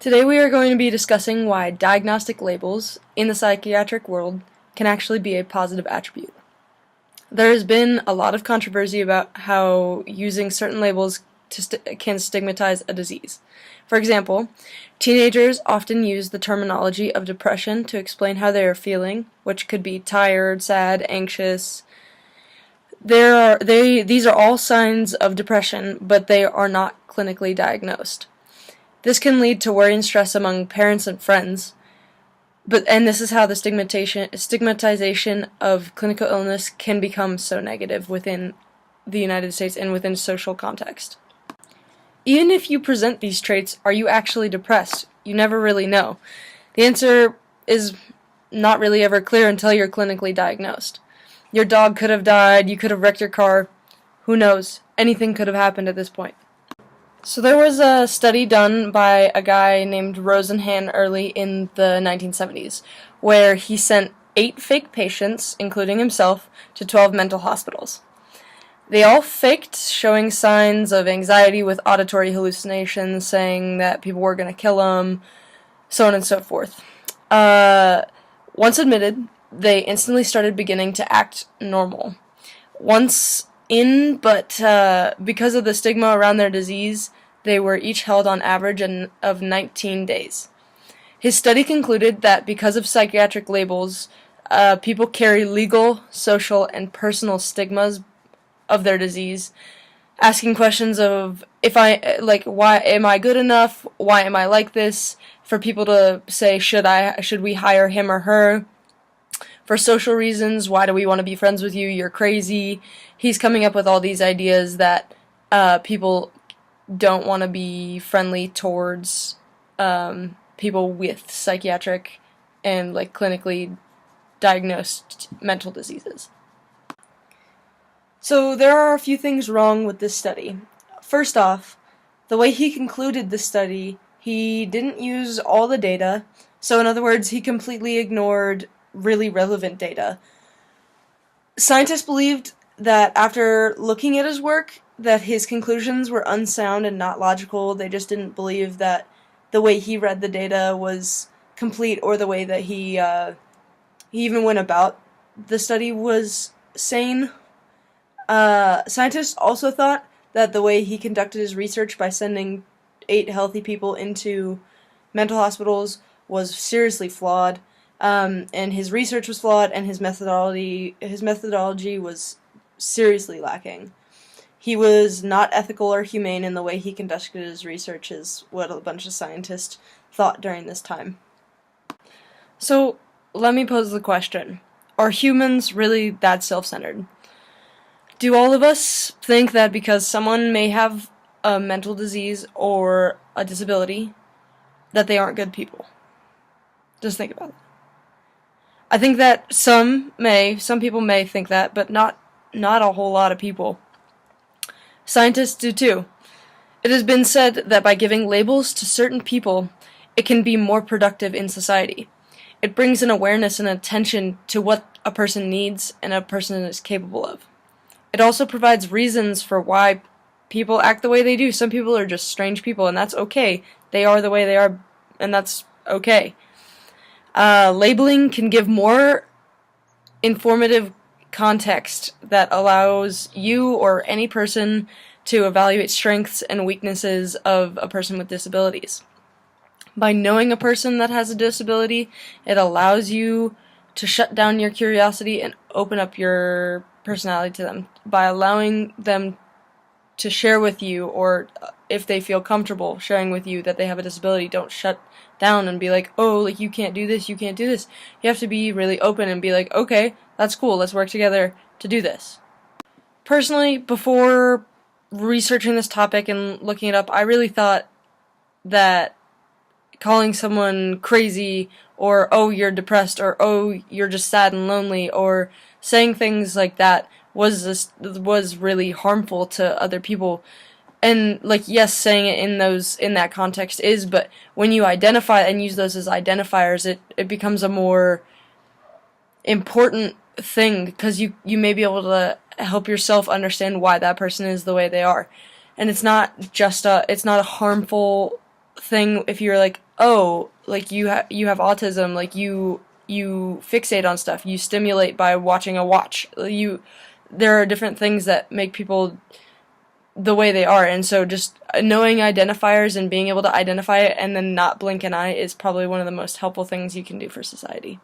Today we are going to be discussing why diagnostic labels in the psychiatric world can actually be a positive attribute. There has been a lot of controversy about how using certain labels can stigmatize a disease. For example, teenagers often use the terminology of depression to explain how they are feeling, which could be tired, sad, anxious. These are all signs of depression, but they are not clinically diagnosed. This can lead to worry and stress among parents and friends, and this is how the stigmatization of clinical illness can become so negative within the United States and within social context. Even if you present these traits, are you actually depressed? You never really know. The answer is not really ever clear until you're clinically diagnosed. Your dog could have died, you could have wrecked your car, who knows? Anything could have happened at this point. So there was a study done by a guy named Rosenhan early in the 1970s, where he sent 8 fake patients, including himself, to 12 mental hospitals. They all faked, showing signs of anxiety with auditory hallucinations, saying that people were going to kill them, so on and so forth. Once admitted, they instantly started beginning to act normal. Because of the stigma around their disease, they were each held on average of 19 days. His study concluded that because of psychiatric labels, people carry legal, social, and personal stigmas of their disease, asking questions of why am I good enough? Why am I like this? For people to say, should we hire him or her? For social reasons, why do we want to be friends with you? You're crazy. He's coming up with all these ideas that people don't want to be friendly towards people with psychiatric and clinically diagnosed mental diseases. So there are a few things wrong with this study. First off, the way he concluded the study, he didn't use all the data. So in other words, he completely ignored really relevant data. Scientists believed that after looking at his work, that his conclusions were unsound and not logical. They just didn't believe that the way he read the data was complete, or the way that he even went about the study was sane. Scientists also thought that the way he conducted his research by sending 8 healthy people into mental hospitals was seriously flawed. And his research was flawed, and his methodology was seriously lacking. He was not ethical or humane in the way he conducted his research, is what a bunch of scientists thought during this time. So, let me pose the question. Are humans really that self-centered? Do all of us think that because someone may have a mental disease or a disability, that they aren't good people? Just think about it. I think that some people may think that, but not a whole lot of people. Scientists do too. It has been said that by giving labels to certain people, it can be more productive in society. It brings an awareness and attention to what a person needs and a person is capable of. It also provides reasons for why people act the way they do. Some people are just strange people, and that's okay. They are the way they are, and that's okay. Labeling can give more informative context that allows you or any person to evaluate strengths and weaknesses of a person with disabilities. By knowing a person that has a disability, it allows you to shut down your curiosity and open up your personality to them. By allowing them to share with you, or if they feel comfortable sharing with you that they have a disability, don't shut down and be like, oh, you can't do this, you can't do this. You have to be really open and be like, okay, that's cool, let's work together to do this. Personally, before researching this topic and looking it up, I really thought that calling someone crazy, or oh, you're depressed, or oh, you're just sad and lonely, or saying things like that was really harmful to other people. And yes, saying it in that context is, but when you identify and use those as identifiers, it becomes a more important thing, because you may be able to help yourself understand why that person is the way they are. And it's not a harmful thing if you're like, oh, like you have autism, like you fixate on stuff, you stimulate by watching a watch. There are different things that make people the way they are, and so just knowing identifiers and being able to identify it and then not blink an eye is probably one of the most helpful things you can do for society.